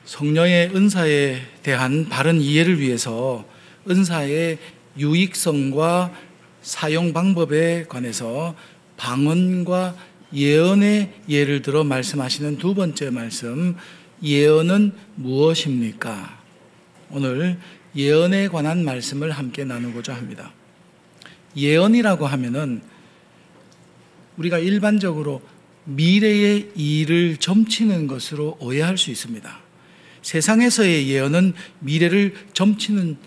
성령의 은사에 대한 바른 이해를 위해서 은사의 유익성과 사용 방법에 관해서 방언과 예언의 예를 들어 말씀하시는 두 번째 말씀, 예언은 무엇입니까? 오늘 예언에 관한 말씀을 함께 나누고자 합니다. 예언이라고 하면은 우리가 일반적으로 미래의 일을 점치는 것으로 오해할 수 있습니다. 세상에서의 예언은 미래를 점치는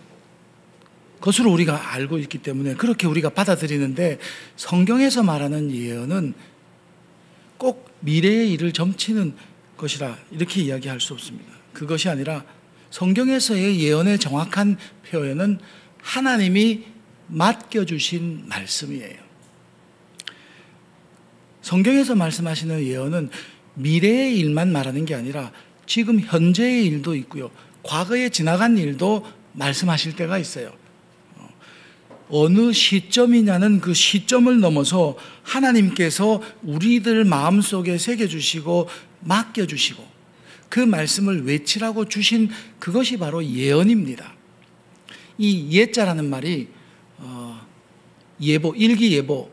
것으로 우리가 알고 있기 때문에 그렇게 우리가 받아들이는데, 성경에서 말하는 예언은 꼭 미래의 일을 점치는 것이라 이렇게 이야기할 수 없습니다. 그것이 아니라 성경에서의 예언의 정확한 표현은 하나님이 맡겨주신 말씀이에요. 성경에서 말씀하시는 예언은 미래의 일만 말하는 게 아니라 지금 현재의 일도 있고요, 과거에 지나간 일도 말씀하실 때가 있어요. 어느 시점이냐는 그 시점을 넘어서 하나님께서 우리들 마음속에 새겨주시고 맡겨주시고 그 말씀을 외치라고 주신 그것이 바로 예언입니다. 이 예자라는 말이 예보, 일기예보,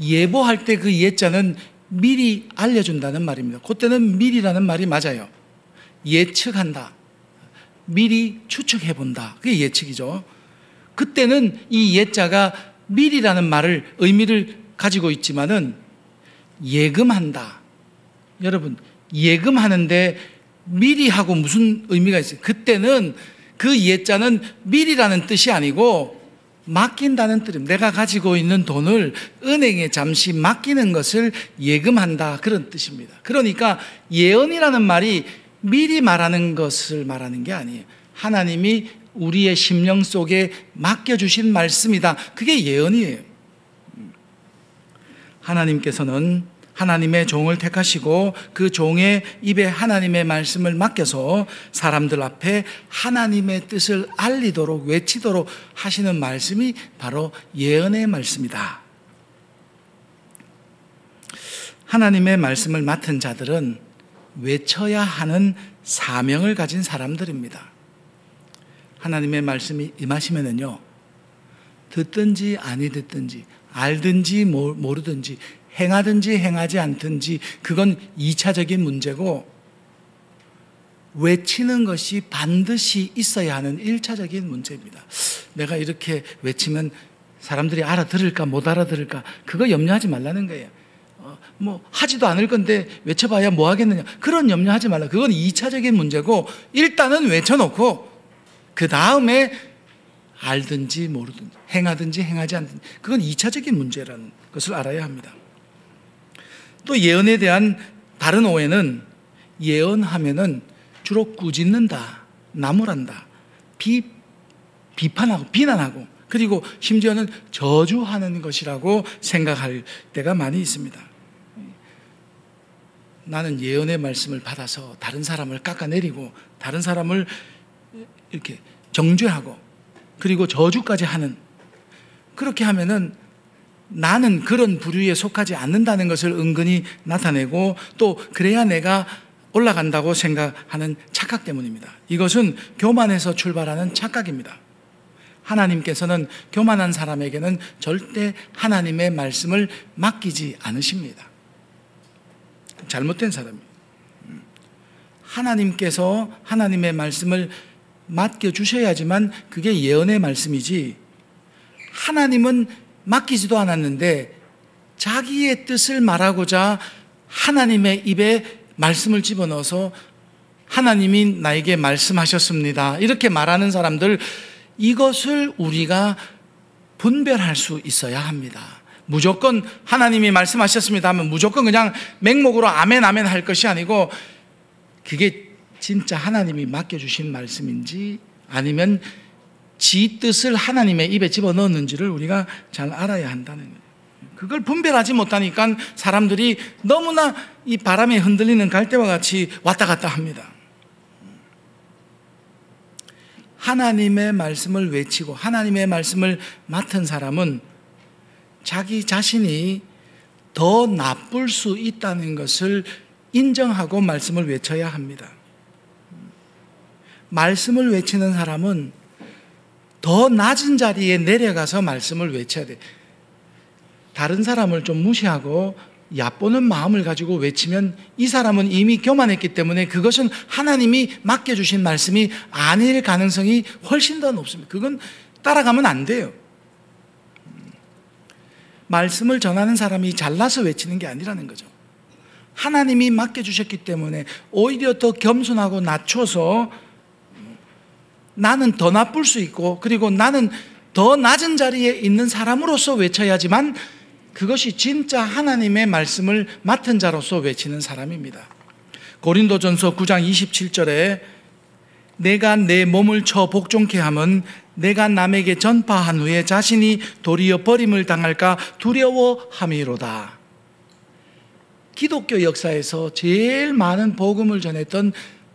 예보할 때 그 예자는 미리 알려준다는 말입니다. 그때는 미리라는 말이 맞아요. 예측한다, 미리 추측해본다, 그게 예측이죠. 그때는 이 예자가 미리라는 말을 의미를 가지고 있지만은 예금한다. 여러분, 예금하는데 미리하고 무슨 의미가 있어요? 그때는 그 예자는 미리라는 뜻이 아니고 맡긴다는 뜻입니다. 내가 가지고 있는 돈을 은행에 잠시 맡기는 것을 예금한다, 그런 뜻입니다. 그러니까 예언이라는 말이 미리 말하는 것을 말하는 게 아니에요. 하나님이 우리의 심령 속에 맡겨주신 말씀이다, 그게 예언이에요. 하나님께서는 하나님의 종을 택하시고 그 종의 입에 하나님의 말씀을 맡겨서 사람들 앞에 하나님의 뜻을 알리도록, 외치도록 하시는 말씀이 바로 예언의 말씀이다. 하나님의 말씀을 맡은 자들은 외쳐야 하는 사명을 가진 사람들입니다. 하나님의 말씀이 임하시면은요, 듣든지 아니 듣든지, 알든지 모르든지, 행하든지 행하지 않든지, 그건 2차적인 문제고, 외치는 것이 반드시 있어야 하는 1차적인 문제입니다. 내가 이렇게 외치면 사람들이 알아들을까 못 알아들을까, 그거 염려하지 말라는 거예요. 하지도 않을 건데 외쳐봐야 뭐 하겠느냐, 그런 염려하지 말라. 그건 2차적인 문제고, 일단은 외쳐놓고 그 다음에 알든지 모르든지, 행하든지 행하지 않든지, 그건 2차적인 문제라는 것을 알아야 합니다. 또 예언에 대한 다른 오해는, 예언하면은 주로 꾸짖는다, 나무란다, 비판하고 비난하고, 그리고 심지어는 저주하는 것이라고 생각할 때가 많이 있습니다. 나는 예언의 말씀을 받아서 다른 사람을 깎아내리고 다른 사람을 이렇게 정죄하고 그리고 저주까지 하는, 그렇게 하면은 나는 그런 부류에 속하지 않는다는 것을 은근히 나타내고, 또 그래야 내가 올라간다고 생각하는 착각 때문입니다. 이것은 교만에서 출발하는 착각입니다. 하나님께서는 교만한 사람에게는 절대 하나님의 말씀을 맡기지 않으십니다. 잘못된 사람이에요. 하나님께서 하나님의 말씀을 맡겨주셔야지만 그게 예언의 말씀이지, 하나님은 맡기지도 않았는데 자기의 뜻을 말하고자 하나님의 입에 말씀을 집어넣어서 하나님이 나에게 말씀하셨습니다, 이렇게 말하는 사람들, 이것을 우리가 분별할 수 있어야 합니다. 무조건 하나님이 말씀하셨습니다 하면 무조건 그냥 맹목으로 아멘 아멘 할 것이 아니고, 그게 진짜 하나님이 맡겨주신 말씀인지 아니면 지 뜻을 하나님의 입에 집어넣었는지를 우리가 잘 알아야 한다는 거예요. 그걸 분별하지 못하니까 사람들이 너무나 이 바람에 흔들리는 갈대와 같이 왔다 갔다 합니다. 하나님의 말씀을 외치고 하나님의 말씀을 맡은 사람은 자기 자신이 더 나쁠 수 있다는 것을 인정하고 말씀을 외쳐야 합니다. 말씀을 외치는 사람은 더 낮은 자리에 내려가서 말씀을 외쳐야 돼. 다른 사람을 좀 무시하고 얕보는 마음을 가지고 외치면 이 사람은 이미 교만했기 때문에 그것은 하나님이 맡겨주신 말씀이 아닐 가능성이 훨씬 더 높습니다. 그건 따라가면 안 돼요. 말씀을 전하는 사람이 잘나서 외치는 게 아니라는 거죠. 하나님이 맡겨주셨기 때문에 오히려 더 겸손하고 낮춰서 나는 더 나쁠 수 있고 그리고 나는 더 낮은 자리에 있는 사람으로서 외쳐야지만 그것이 진짜 하나님의 말씀을 맡은 자로서 외치는 사람입니다. 고린도전서 9장 27절에 내가 내 몸을 쳐 복종케 함은 내가 남에게 전파한 후에 자신이 도리어 버림을 당할까 두려워함이로다. 기독교 역사에서 제일 많은 복음을 전했던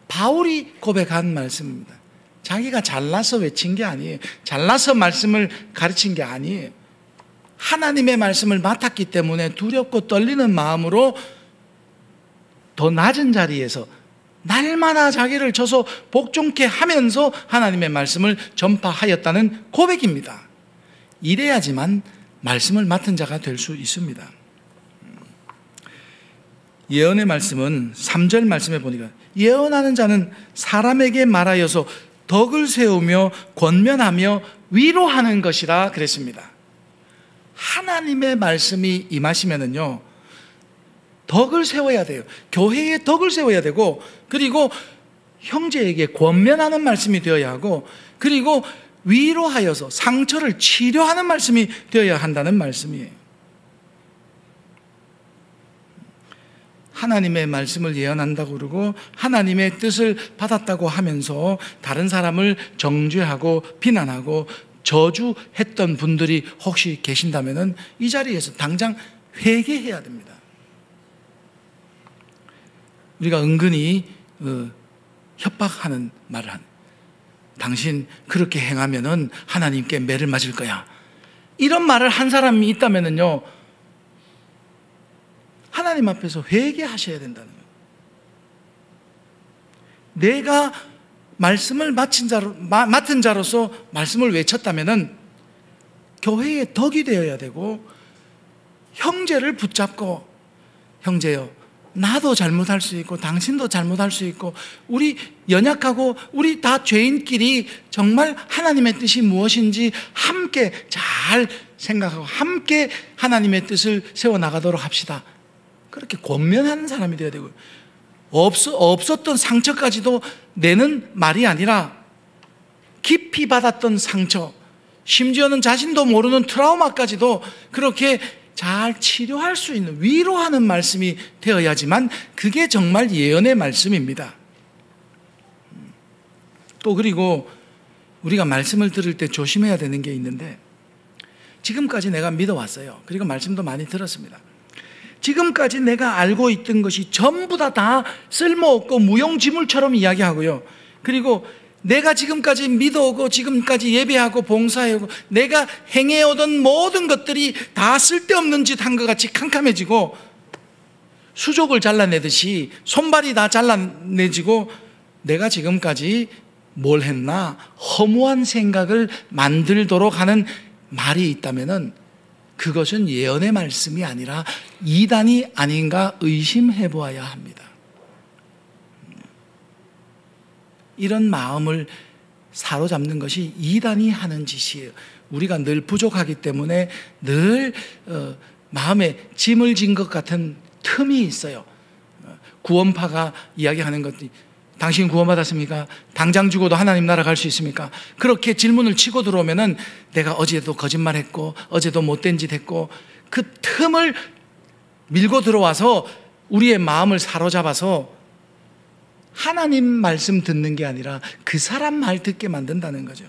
바울이 고백한 말씀입니다. 자기가 잘나서 외친 게 아니에요. 잘나서 말씀을 가르친 게 아니에요. 하나님의 말씀을 맡았기 때문에 두렵고 떨리는 마음으로 더 낮은 자리에서 날마다 자기를 쳐서 복종케 하면서 하나님의 말씀을 전파하였다는 고백입니다. 이래야지만 말씀을 맡은 자가 될 수 있습니다. 예언의 말씀은 3절 말씀에 보니까 예언하는 자는 사람에게 말하여서 덕을 세우며 권면하며 위로하는 것이라 그랬습니다. 하나님의 말씀이 임하시면은요, 덕을 세워야 돼요. 교회에 덕을 세워야 되고, 그리고 형제에게 권면하는 말씀이 되어야 하고, 그리고 위로하여서 상처를 치료하는 말씀이 되어야 한다는 말씀이에요. 하나님의 말씀을 예언한다고 그러고 하나님의 뜻을 받았다고 하면서 다른 사람을 정죄하고 비난하고 저주했던 분들이 혹시 계신다면 이 자리에서 당장 회개해야 됩니다. 우리가 은근히 협박하는 말을 하는, 당신 그렇게 행하면 하나님께 매를 맞을 거야, 이런 말을 한 사람이 있다면요, 하나님 앞에서 회개하셔야 된다는 거예요. 내가 말씀을 맡은 자로서 말씀을 외쳤다면 교회의 덕이 되어야 되고, 형제를 붙잡고, 형제요, 나도 잘못할 수 있고 당신도 잘못할 수 있고 우리 연약하고 우리 다 죄인끼리 정말 하나님의 뜻이 무엇인지 함께 잘 생각하고 함께 하나님의 뜻을 세워나가도록 합시다. 그렇게 권면하는 사람이 되어야 되고요. 없었던 상처까지도 내는 말이 아니라 깊이 받았던 상처, 심지어는 자신도 모르는 트라우마까지도 그렇게 잘 치료할 수 있는, 위로하는 말씀이 되어야지만 그게 정말 예언의 말씀입니다. 또 그리고 우리가 말씀을 들을 때 조심해야 되는 게 있는데, 지금까지 내가 믿어왔어요. 그리고 말씀도 많이 들었습니다. 지금까지 내가 알고 있던 것이 전부 다 쓸모없고 무용지물처럼 이야기하고요. 그리고 내가 지금까지 믿어오고 지금까지 예배하고 봉사하고 내가 행해오던 모든 것들이 다 쓸데없는 짓 한 것 같이 캄캄해지고, 수족을 잘라내듯이 손발이 다 잘라내지고 내가 지금까지 뭘 했나 허무한 생각을 만들도록 하는 말이 있다면 그것은 예언의 말씀이 아니라 이단이 아닌가 의심해 보아야 합니다. 이런 마음을 사로잡는 것이 이단이 하는 짓이에요. 우리가 늘 부족하기 때문에 늘 마음에 짐을 진 것 같은 틈이 있어요. 구원파가 이야기하는 것이, 당신 구원받았습니까? 당장 죽어도 하나님 나라 갈 수 있습니까? 그렇게 질문을 치고 들어오면은 내가 어제도 거짓말했고 어제도 못된 짓 했고, 그 틈을 밀고 들어와서 우리의 마음을 사로잡아서 하나님 말씀 듣는 게 아니라 그 사람 말 듣게 만든다는 거죠.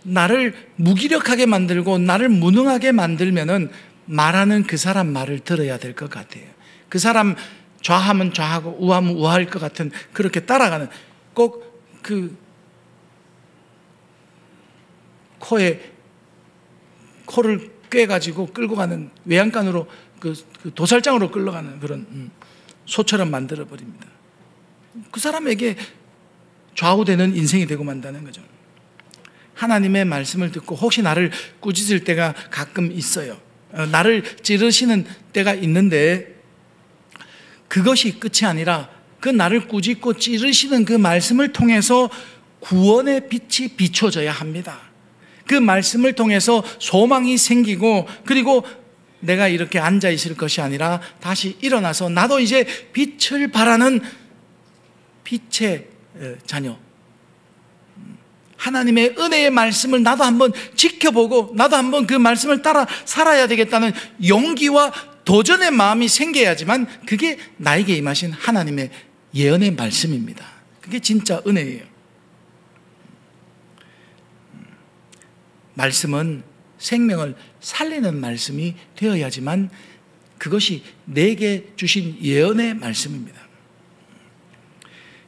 나를 무기력하게 만들고 나를 무능하게 만들면은 말하는 그 사람 말을 들어야 될 것 같아요. 그 사람 좌하면 좌하고 우하면 우할 것 같은, 그렇게 따라가는, 꼭 그 코를 꿰가지고 끌고 가는, 외양간으로 그 도살장으로 끌려가는 그런 소처럼 만들어 버립니다. 그 사람에게 좌우되는 인생이 되고 만다는 거죠. 하나님의 말씀을 듣고 혹시 나를 꾸짖을 때가 가끔 있어요. 나를 찌르시는 때가 있는데 그것이 끝이 아니라 그 나를 꾸짖고 찌르시는 그 말씀을 통해서 구원의 빛이 비춰져야 합니다. 그 말씀을 통해서 소망이 생기고, 그리고 내가 이렇게 앉아 있을 것이 아니라 다시 일어나서 나도 이제 빛을 발하는 빛의 자녀, 하나님의 은혜의 말씀을 나도 한번 지켜보고 나도 한번 그 말씀을 따라 살아야 되겠다는 용기와 도전의 마음이 생겨야지만 그게 나에게 임하신 하나님의 예언의 말씀입니다. 그게 진짜 은혜예요. 말씀은 생명을 살리는 말씀이 되어야지만 그것이 내게 주신 예언의 말씀입니다.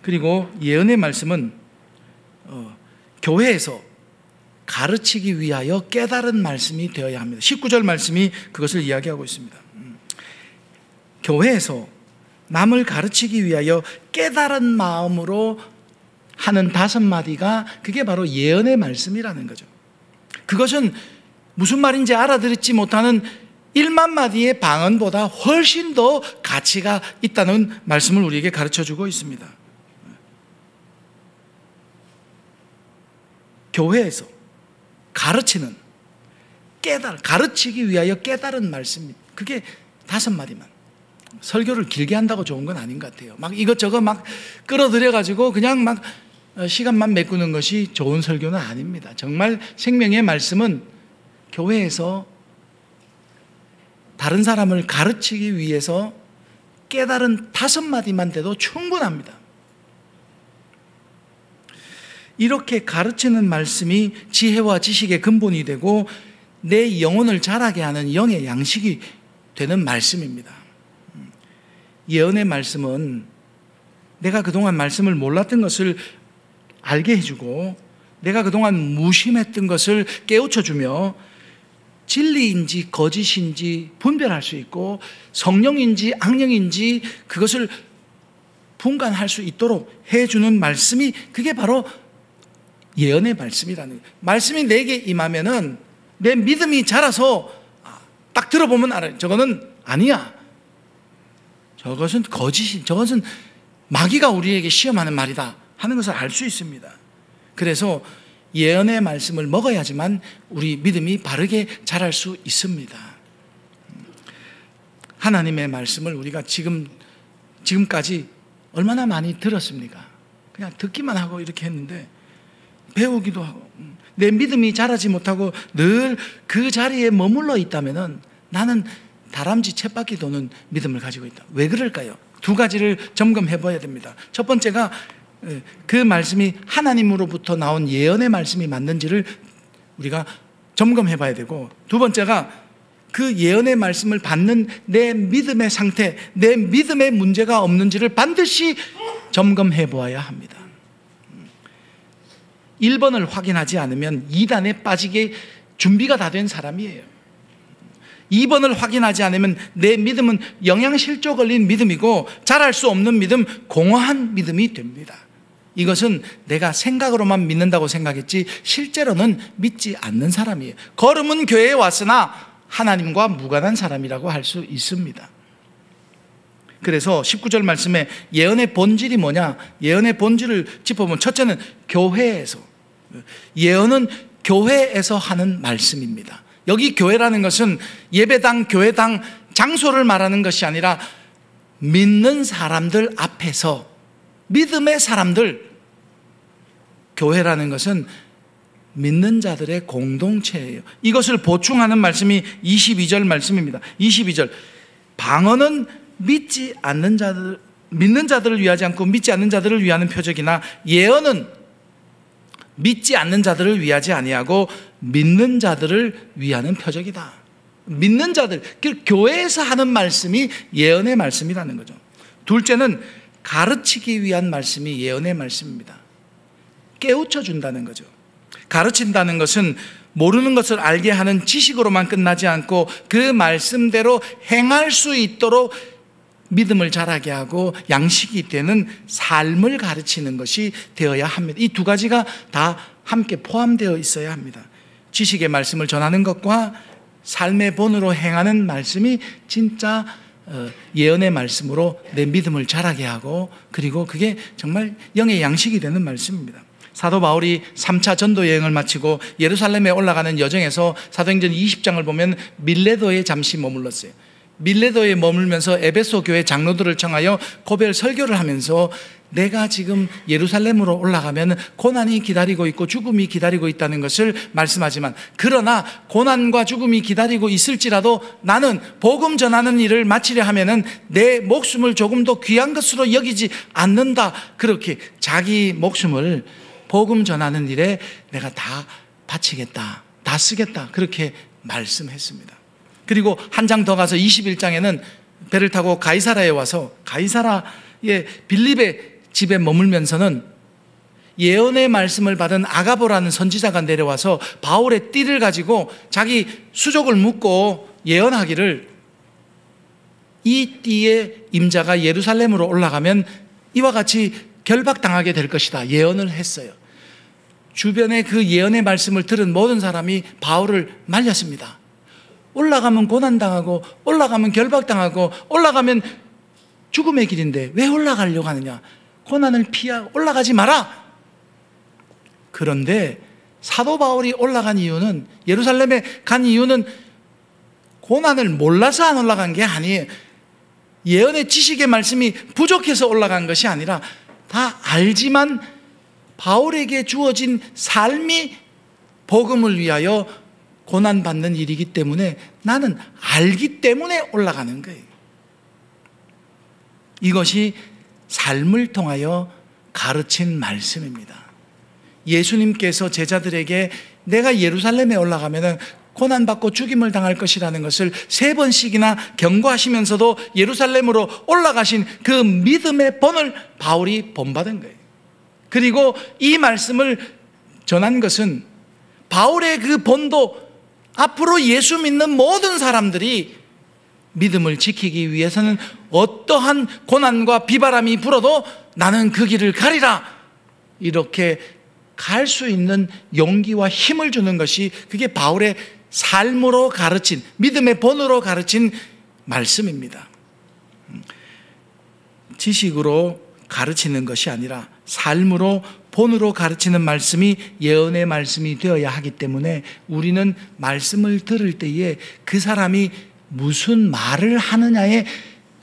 그리고 예언의 말씀은 교회에서 가르치기 위하여 깨달은 말씀이 되어야 합니다. 19절 말씀이 그것을 이야기하고 있습니다. 교회에서 남을 가르치기 위하여 깨달은 마음으로 하는 5마디가 그게 바로 예언의 말씀이라는 거죠. 그것은 무슨 말인지 알아듣지 못하는 1만 마디의 방언보다 훨씬 더 가치가 있다는 말씀을 우리에게 가르쳐주고 있습니다. 교회에서 가르치는 가르치기 위하여 깨달은 말씀, 그게 5마디만. 설교를 길게 한다고 좋은 건 아닌 것 같아요. 막 이것저것 막 끌어들여가지고 그냥 막 시간만 메꾸는 것이 좋은 설교는 아닙니다. 정말 생명의 말씀은 교회에서 다른 사람을 가르치기 위해서 깨달은 5마디만 돼도 충분합니다. 이렇게 가르치는 말씀이 지혜와 지식의 근본이 되고 내 영혼을 자라게 하는 영의 양식이 되는 말씀입니다. 예언의 말씀은 내가 그동안 말씀을 몰랐던 것을 알게 해주고 내가 그동안 무심했던 것을 깨우쳐주며 진리인지 거짓인지 분별할 수 있고 성령인지 악령인지 그것을 분간할 수 있도록 해주는 말씀이 그게 바로 예언의 말씀이라는 거예요. 말씀이 내게 임하면은 내 믿음이 자라서 딱 들어보면 알아요. 저거는 아니야. 저것은 거짓이, 저것은 마귀가 우리에게 시험하는 말이다 하는 것을 알 수 있습니다. 그래서 예언의 말씀을 먹어야지만 우리 믿음이 바르게 자랄 수 있습니다. 하나님의 말씀을 우리가 지금까지 얼마나 많이 들었습니까? 그냥 듣기만 하고 이렇게 했는데 배우기도 하고 내 믿음이 자라지 못하고 늘 그 자리에 머물러 있다면은 나는 다람쥐 쳇바퀴 도는 믿음을 가지고 있다. 왜 그럴까요? 2가지를 점검해 봐야 됩니다. 첫 번째가 그 말씀이 하나님으로부터 나온 예언의 말씀이 맞는지를 우리가 점검해 봐야 되고, 두 번째가 그 예언의 말씀을 받는 내 믿음의 상태, 내 믿음의 문제가 없는지를 반드시 점검해 보아야 합니다. 1번을 확인하지 않으면 2단에 빠지게 준비가 다 된 사람이에요. 2번을 확인하지 않으면 내 믿음은 영양실조 걸린 믿음이고 자랄 수 없는 믿음, 공허한 믿음이 됩니다. 이것은 내가 생각으로만 믿는다고 생각했지 실제로는 믿지 않는 사람이에요. 걸음은 교회에 왔으나 하나님과 무관한 사람이라고 할 수 있습니다. 그래서 19절 말씀에 예언의 본질이 뭐냐? 예언의 본질을 짚어보면 첫째는 교회에서, 예언은 교회에서 하는 말씀입니다. 여기 교회라는 것은 예배당, 교회당, 장소를 말하는 것이 아니라 믿는 사람들 앞에서, 믿음의 사람들, 교회라는 것은 믿는 자들의 공동체예요. 이것을 보충하는 말씀이 22절 말씀입니다. 22절, 방언은 믿지 않는 자들, 믿는 자들을 위하지 않고 믿지 않는 자들을 위하는 표적이나 예언은 믿지 않는 자들을 위하지 아니하고 믿는 자들을 위하는 표적이다. 믿는 자들, 교회에서 하는 말씀이 예언의 말씀이라는 거죠. 둘째는 가르치기 위한 말씀이 예언의 말씀입니다. 깨우쳐 준다는 거죠. 가르친다는 것은 모르는 것을 알게 하는 지식으로만 끝나지 않고 그 말씀대로 행할 수 있도록 믿음을 자라게 하고 양식이 되는 삶을 가르치는 것이 되어야 합니다. 이 두 가지가 다 함께 포함되어 있어야 합니다. 지식의 말씀을 전하는 것과 삶의 본으로 행하는 말씀이 진짜 예언의 말씀으로 내 믿음을 자라게 하고, 그리고 그게 정말 영의 양식이 되는 말씀입니다. 사도 바울이 3차 전도 여행을 마치고 예루살렘에 올라가는 여정에서 사도행전 20장을 보면 밀레도에 잠시 머물렀어요. 밀레도에 머물면서 에베소 교회 장로들을 청하여 고별 설교를 하면서 내가 지금 예루살렘으로 올라가면 고난이 기다리고 있고 죽음이 기다리고 있다는 것을 말씀하지만, 그러나 고난과 죽음이 기다리고 있을지라도 나는 복음 전하는 일을 마치려 하면은 내 목숨을 조금 더 귀한 것으로 여기지 않는다. 그렇게 자기 목숨을 복음 전하는 일에 내가 다 바치겠다, 다 쓰겠다, 그렇게 말씀했습니다. 그리고 한 장 더 가서 21장에는 배를 타고 가이사라에 와서 가이사라의 빌립의 집에 머물면서는 예언의 말씀을 받은 아가보라는 선지자가 내려와서 바울의 띠를 가지고 자기 수족을 묶고 예언하기를, 이 띠의 임자가 예루살렘으로 올라가면 이와 같이 결박당하게 될 것이다 예언을 했어요. 주변에 그 예언의 말씀을 들은 모든 사람이 바울을 말렸습니다. 올라가면 고난당하고 올라가면 결박당하고 올라가면 죽음의 길인데 왜 올라가려고 하느냐, 고난을 피하고 올라가지 마라. 그런데 사도 바울이 올라간 이유는, 예루살렘에 간 이유는 고난을 몰라서 안 올라간 게 아니에요. 예언의 지식의 말씀이 부족해서 올라간 것이 아니라 다 알지만 바울에게 주어진 삶이 복음을 위하여 고난받는 일이기 때문에 나는 알기 때문에 올라가는 거예요. 이것이 삶을 통하여 가르친 말씀입니다. 예수님께서 제자들에게 내가 예루살렘에 올라가면 고난받고 죽임을 당할 것이라는 것을 3번씩이나 경고하시면서도 예루살렘으로 올라가신 그 믿음의 본을 바울이 본받은 거예요. 그리고 이 말씀을 전한 것은 바울의 그 본도 앞으로 예수 믿는 모든 사람들이 믿음을 지키기 위해서는 어떠한 고난과 비바람이 불어도 나는 그 길을 가리라, 이렇게 갈 수 있는 용기와 힘을 주는 것이, 그게 바울의 삶으로 가르친, 믿음의 본으로 가르친 말씀입니다. 지식으로 가르치는 것이 아니라 삶으로 본으로 가르치는 말씀이 예언의 말씀이 되어야 하기 때문에 우리는 말씀을 들을 때에 그 사람이 무슨 말을 하느냐에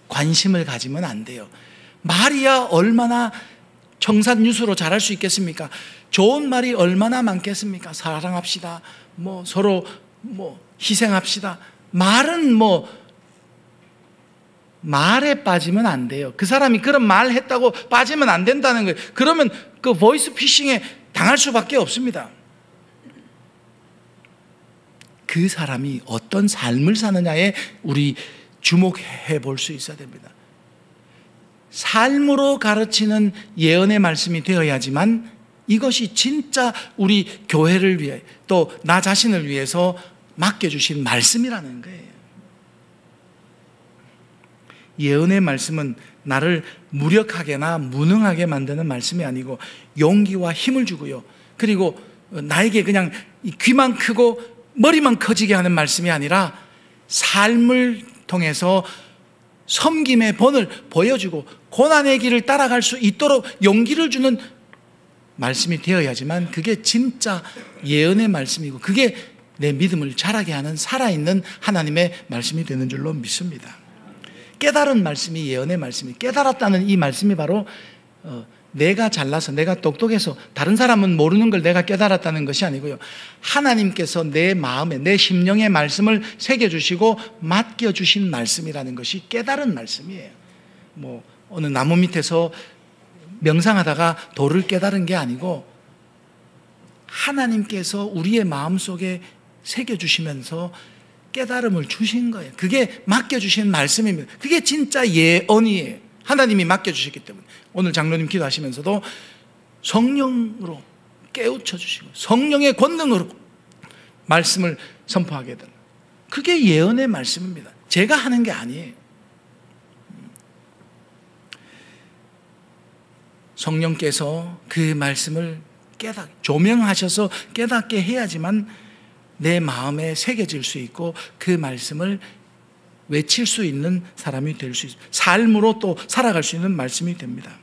관심을 가지면 안 돼요. 말이야 얼마나 청산유수로 잘할 수 있겠습니까? 좋은 말이 얼마나 많겠습니까? 사랑합시다, 서로 희생합시다. 말은 말에 빠지면 안 돼요. 그 사람이 그런 말 했다고 빠지면 안 된다는 거예요. 그러면 그 보이스 피싱에 당할 수밖에 없습니다. 그 사람이 어떤 삶을 사느냐에 우리 주목해 볼 수 있어야 됩니다. 삶으로 가르치는 예언의 말씀이 되어야지만 이것이 진짜 우리 교회를 위해 또 나 자신을 위해서 맡겨주신 말씀이라는 거예요. 예언의 말씀은 나를 무력하게나 무능하게 만드는 말씀이 아니고 용기와 힘을 주고요, 그리고 나에게 그냥 귀만 크고 머리만 커지게 하는 말씀이 아니라 삶을 통해서 섬김의 본을 보여주고 고난의 길을 따라갈 수 있도록 용기를 주는 말씀이 되어야지만 그게 진짜 예언의 말씀이고 그게 내 믿음을 자라게 하는 살아있는 하나님의 말씀이 되는 줄로 믿습니다. 깨달은 말씀이 예언의 말씀이, 깨달았다는 이 말씀이 바로 내가 잘나서 내가 똑똑해서 다른 사람은 모르는 걸 내가 깨달았다는 것이 아니고요, 하나님께서 내 마음에 내 심령의 말씀을 새겨주시고 맡겨주신 말씀이라는 것이 깨달은 말씀이에요. 어느 나무 밑에서 명상하다가 도를 깨달은 게 아니고 하나님께서 우리의 마음속에 새겨주시면서 깨달음을 주신 거예요. 그게 맡겨주신 말씀입니다. 그게 진짜 예언이에요. 하나님이 맡겨주셨기 때문에. 오늘 장로님 기도하시면서도 성령으로 깨우쳐 주시고 성령의 권능으로 말씀을 선포하게 되는, 그게 예언의 말씀입니다. 제가 하는 게 아니에요. 성령께서 그 말씀을 조명하셔서 깨닫게 해야지만 내 마음에 새겨질 수 있고 그 말씀을 외칠 수 있는 사람이 될 수 있습니다. 삶으로 또 살아갈 수 있는 말씀이 됩니다.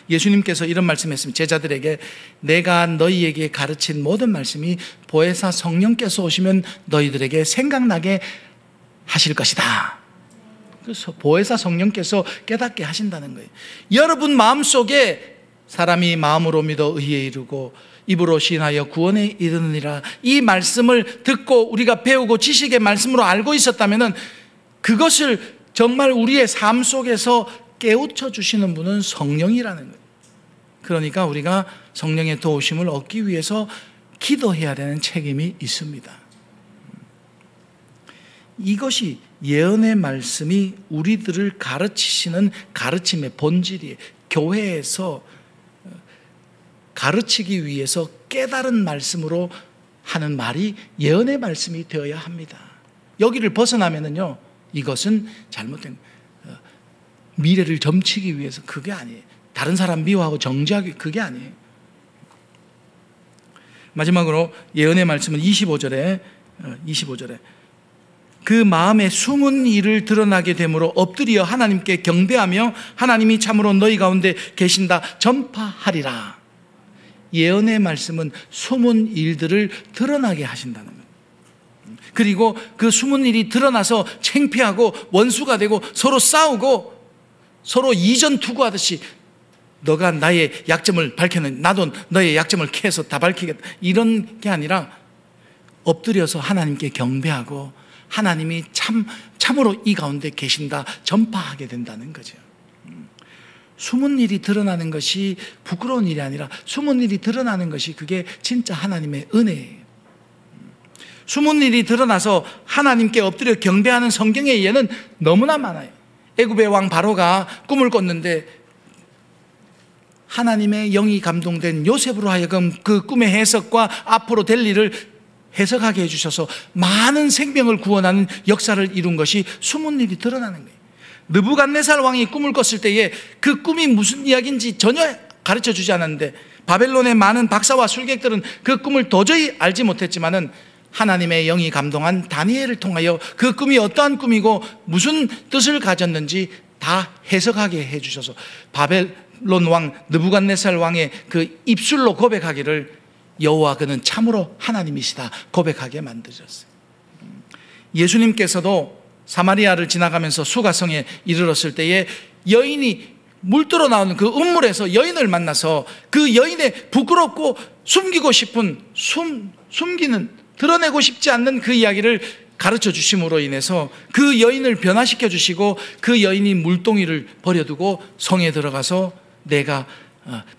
예수님께서 이런 말씀했습니다. 제자들에게 내가 너희에게 가르친 모든 말씀이 보혜사 성령께서 오시면 너희들에게 생각나게 하실 것이다. 그래서 보혜사 성령께서 깨닫게 하신다는 거예요. 여러분 마음속에 사람이 마음으로 믿어 의에 이르고 입으로 시인하여 구원에 이르느니라, 이 말씀을 듣고 우리가 배우고 지식의 말씀으로 알고 있었다면 그것을 정말 우리의 삶 속에서 깨우쳐 주시는 분은 성령이라는 거예요. 그러니까 우리가 성령의 도우심을 얻기 위해서 기도해야 되는 책임이 있습니다. 이것이 예언의 말씀이 우리들을 가르치시는 가르침의 본질이에요. 교회에서 가르치기 위해서 깨달은 말씀으로 하는 말이 예언의 말씀이 되어야 합니다. 여기를 벗어나면은요, 이것은 잘못된 미래를 점치기 위해서 그게 아니에요. 다른 사람 미워하고 정죄하기, 그게 아니에요. 마지막으로 예언의 말씀은 25절에 그 마음에 숨은 일을 드러나게 되므로 엎드려 하나님께 경배하며 하나님이 참으로 너희 가운데 계신다 전파하리라. 예언의 말씀은 숨은 일들을 드러나게 하신다는 거예요. 그리고 그 숨은 일이 드러나서 창피하고 원수가 되고 서로 싸우고 서로 이전 투구하듯이 너가 나의 약점을 밝혀낸 나도 너의 약점을 캐서 다 밝히겠다, 이런 게 아니라 엎드려서 하나님께 경배하고 하나님이 참으로 이 가운데 계신다 전파하게 된다는 거죠. 숨은 일이 드러나는 것이 부끄러운 일이 아니라 숨은 일이 드러나는 것이 그게 진짜 하나님의 은혜예요. 숨은 일이 드러나서 하나님께 엎드려 경배하는 성경의 예는 너무나 많아요. 애굽의 왕 바로가 꿈을 꿨는데 하나님의 영이 감동된 요셉으로 하여금 그 꿈의 해석과 앞으로 될 일을 해석하게 해주셔서 많은 생명을 구원하는 역사를 이룬 것이 숨은 일이 드러나는 거예요. 느부갓네살 왕이 꿈을 꿨을 때에 그 꿈이 무슨 이야기인지 전혀 가르쳐 주지 않았는데 바벨론의 많은 박사와 술객들은 그 꿈을 도저히 알지 못했지만은 하나님의 영이 감동한 다니엘을 통하여 그 꿈이 어떠한 꿈이고 무슨 뜻을 가졌는지 다 해석하게 해주셔서 바벨론 왕 느부갓네살 왕의 그 입술로 고백하기를 여호와 그는 참으로 하나님이시다 고백하게 만드셨어요. 예수님께서도 사마리아를 지나가면서 수가성에 이르렀을 때에 여인이 물들어 나오는 그 음물에서 여인을 만나서 그 여인의 부끄럽고 숨기고 싶은 숨기는 드러내고 싶지 않는 그 이야기를 가르쳐 주심으로 인해서 그 여인을 변화시켜 주시고 그 여인이 물동이를 버려두고 성에 들어가서 내가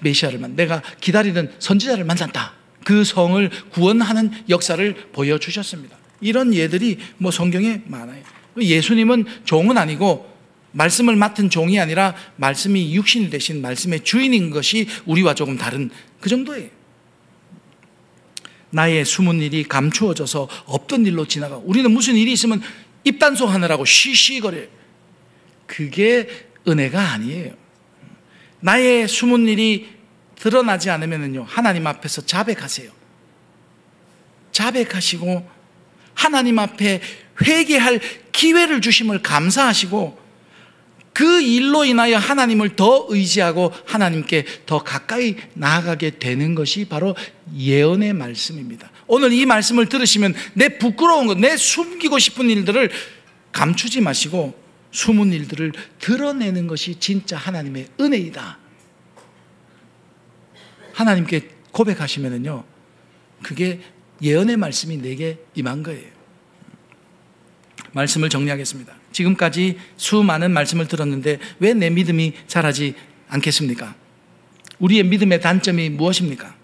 메시아를 내가 기다리는 선지자를 만났다, 그 성을 구원하는 역사를 보여주셨습니다. 이런 예들이 성경에 많아요. 예수님은 종은 아니고 말씀을 맡은 종이 아니라 말씀이 육신이 되신 말씀의 주인인 것이 우리와 조금 다른 그 정도예요. 나의 숨은 일이 감추어져서 없던 일로 지나가. 우리는 무슨 일이 있으면 입단속하느라고 쉬쉬거려요. 그게 은혜가 아니에요. 나의 숨은 일이 드러나지 않으면요, 하나님 앞에서 자백하세요. 자백하시고 하나님 앞에 회개할 기회를 주심을 감사하시고 그 일로 인하여 하나님을 더 의지하고 하나님께 더 가까이 나아가게 되는 것이 바로 예언의 말씀입니다. 오늘 이 말씀을 들으시면 내 부끄러운 것, 내 숨기고 싶은 일들을 감추지 마시고 숨은 일들을 드러내는 것이 진짜 하나님의 은혜이다, 하나님께 고백하시면은요, 그게 예언의 말씀이 내게 임한 거예요. 말씀을 정리하겠습니다. 지금까지 수많은 말씀을 들었는데 왜 내 믿음이 자라지 않겠습니까? 우리의 믿음의 단점이 무엇입니까?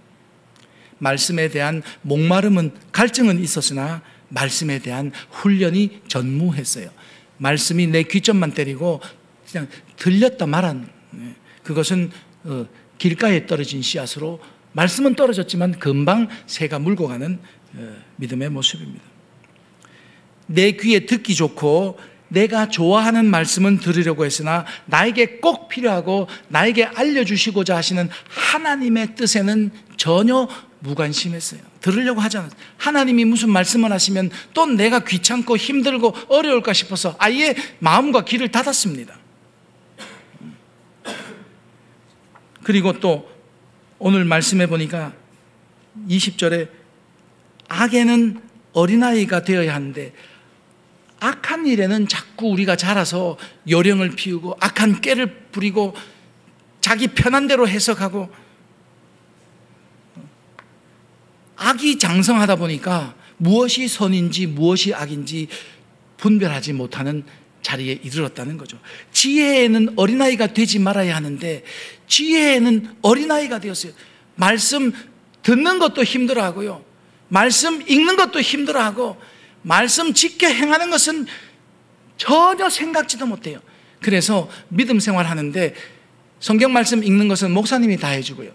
말씀에 대한 목마름은, 갈증은 있었으나 말씀에 대한 훈련이 전무했어요. 말씀이 내 귀점만 때리고 그냥 들렸다 말한, 그것은 길가에 떨어진 씨앗으로 말씀은 떨어졌지만 금방 새가 물고 가는 믿음의 모습입니다. 내 귀에 듣기 좋고 내가 좋아하는 말씀은 들으려고 했으나 나에게 꼭 필요하고 나에게 알려주시고자 하시는 하나님의 뜻에는 전혀 무관심했어요. 들으려고 하지 않았어요. 하나님이 무슨 말씀을 하시면 또 내가 귀찮고 힘들고 어려울까 싶어서 아예 마음과 귀를 닫았습니다. 그리고 또 오늘 말씀해 보니까 20절에 악에는 어린아이가 되어야 하는데 악한 일에는 자꾸 우리가 자라서 요령을 피우고 악한 꾀를 부리고 자기 편한 대로 해석하고 악이 장성하다 보니까 무엇이 선인지 무엇이 악인지 분별하지 못하는 자리에 이르렀다는 거죠. 지혜에는 어린아이가 되지 말아야 하는데 지혜에는 어린아이가 되었어요. 말씀 듣는 것도 힘들어하고요, 말씀 읽는 것도 힘들어하고 말씀 지켜 행하는 것은 전혀 생각지도 못해요. 그래서 믿음 생활하는데 성경 말씀 읽는 것은 목사님이 다 해주고요,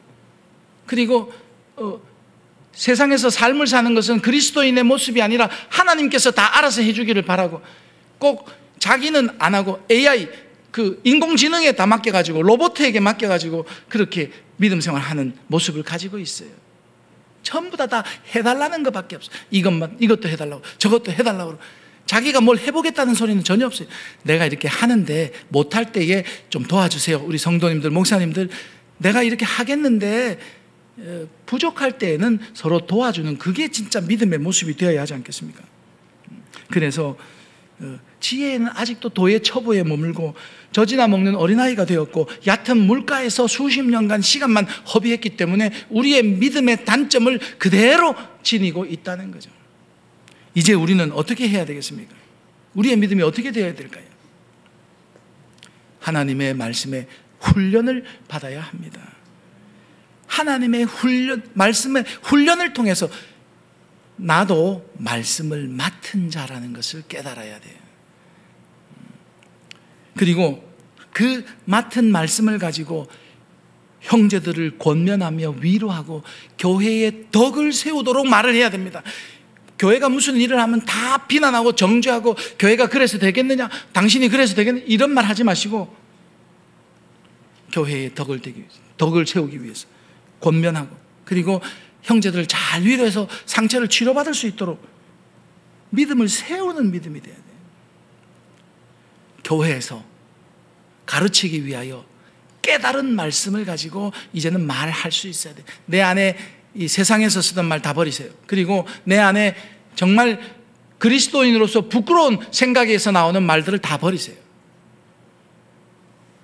그리고 세상에서 삶을 사는 것은 그리스도인의 모습이 아니라 하나님께서 다 알아서 해주기를 바라고, 꼭 자기는 안 하고 AI 인공지능에 다 맡겨가지고 로봇에게 맡겨가지고 그렇게 믿음 생활하는 모습을 가지고 있어요. 전부 다 해달라는 것밖에 없어요. 이것도 해달라고 저것도 해달라고. 자기가 뭘 해보겠다는 소리는 전혀 없어요. 내가 이렇게 하는데 못할 때에 좀 도와주세요. 우리 성도님들, 목사님들, 내가 이렇게 하겠는데 부족할 때에는 서로 도와주는, 그게 진짜 믿음의 모습이 되어야 하지 않겠습니까? 그래서 지혜는 아직도 도의 처보에 머물고 젖이나 먹는 어린아이가 되었고 얕은 물가에서 수십 년간 시간만 허비했기 때문에 우리의 믿음의 단점을 그대로 지니고 있다는 거죠. 이제 우리는 어떻게 해야 되겠습니까? 우리의 믿음이 어떻게 되어야 될까요? 하나님의 말씀에 훈련을 받아야 합니다. 하나님의 말씀의 훈련을 통해서 나도 말씀을 맡은 자라는 것을 깨달아야 돼요. 그리고 그 맡은 말씀을 가지고 형제들을 권면하며 위로하고 교회의 덕을 세우도록 말을 해야 됩니다. 교회가 무슨 일을 하면 다 비난하고 정죄하고 교회가 그래서 되겠느냐, 당신이 그래서 되겠느냐, 이런 말 하지 마시고 교회의 덕을 세우기 위해서 권면하고, 그리고 형제들을 잘 위로해서 상처를 치료받을 수 있도록 믿음을 세우는 믿음이 돼야 돼요. 교회에서 가르치기 위하여 깨달은 말씀을 가지고 이제는 말할 수 있어야 돼요. 내 안에 이 세상에서 쓰던 말 다 버리세요. 그리고 내 안에 정말 그리스도인으로서 부끄러운 생각에서 나오는 말들을 다 버리세요.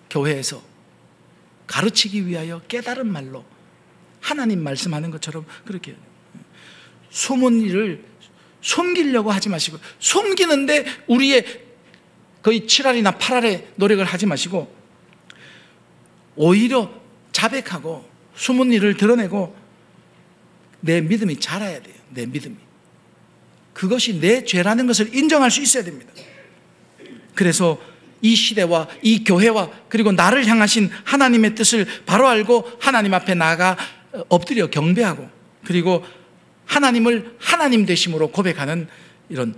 교회에서 가르치기 위하여 깨달은 말로 하나님 말씀하는 것처럼 그렇게 해요. 숨은 일을 숨기려고 하지 마시고, 숨기는데 우리의 거의 7알이나 8알의 노력을 하지 마시고 오히려 자백하고 숨은 일을 드러내고 내 믿음이 자라야 돼요. 내 믿음이, 그것이 내 죄라는 것을 인정할 수 있어야 됩니다. 그래서 이 시대와 이 교회와 그리고 나를 향하신 하나님의 뜻을 바로 알고 하나님 앞에 나아가 엎드려 경배하고, 그리고 하나님을 하나님 되심으로 고백하는 이런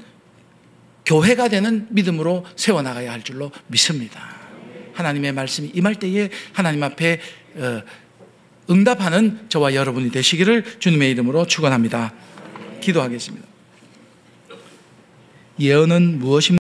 교회가 되는 믿음으로 세워나가야 할 줄로 믿습니다. 하나님의 말씀이 임할 때에 하나님 앞에 응답하는 저와 여러분이 되시기를 주님의 이름으로 축원합니다. 기도하겠습니다. 예언은 무엇입니까?